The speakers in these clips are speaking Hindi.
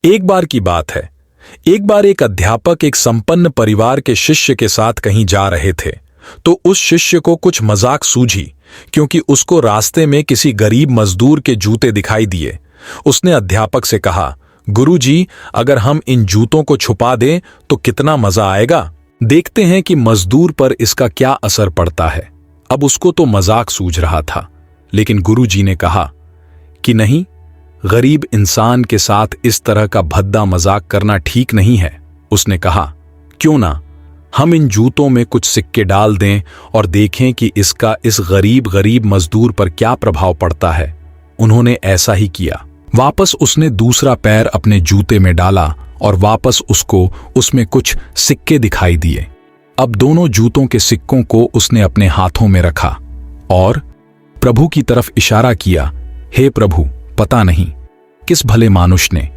एक बार की बात है। एक बार एक अध्यापक एक संपन्न परिवार के शिष्य के साथ कहीं जा रहे थे, तो उस शिष्य को कुछ मजाक सूझी, क्योंकि उसको रास्ते में किसी गरीब मजदूर के जूते दिखाई दिए। उसने अध्यापक से कहा, गुरुजी, अगर हम इन जूतों को छुपा दें तो कितना मजा आएगा। देखते हैं कि मजदूर पर इसका क्या असर पड़ता है। अब उसको तो मजाक सूझ रहा था, लेकिन गुरुजी ने कहा कि नहीं, गरीब इंसान के साथ इस तरह का भद्दा मजाक करना ठीक नहीं है। उसने कहा, क्यों ना हम इन जूतों में कुछ सिक्के डाल दें और देखें कि इसका इस गरीब मजदूर पर क्या प्रभाव पड़ता है। उन्होंने ऐसा ही किया। वापस उसने दूसरा पैर अपने जूते में डाला और वापस उसको उसमें कुछ सिक्के दिखाई दिए। अब दोनों जूतों के सिक्कों को उसने अपने हाथों में रखा और प्रभु की तरफ इशारा किया, हे प्रभु, पता नहीं किस भले मानुष ने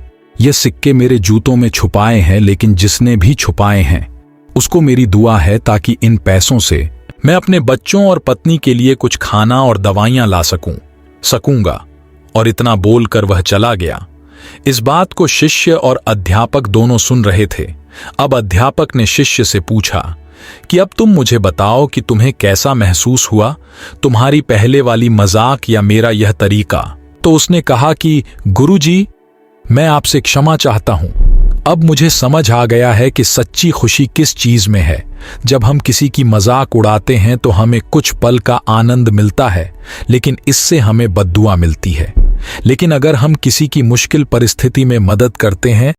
ये सिक्के मेरे जूतों में छुपाए हैं, लेकिन जिसने भी छुपाए हैं उसको मेरी दुआ है ताकि इन पैसों से मैं अपने बच्चों और पत्नी के लिए कुछ खाना और दवाइयां ला सकूंगा। और इतना बोलकर वह चला गया। इस बात को शिष्य और अध्यापक दोनों सुन रहे थे। अब अध्यापक ने शिष्य से पूछा कि अब तुम मुझे बताओ कि तुम्हें कैसा महसूस हुआ, तुम्हारी पहले वाली मजाक या मेरा यह तरीका। तो उसने कहा कि गुरुजी, मैं आपसे क्षमा चाहता हूं। अब मुझे समझ आ गया है कि सच्ची खुशी किस चीज में है। जब हम किसी की मजाक उड़ाते हैं तो हमें कुछ पल का आनंद मिलता है, लेकिन इससे हमें बद्दुआ मिलती है। लेकिन अगर हम किसी की मुश्किल परिस्थिति में मदद करते हैं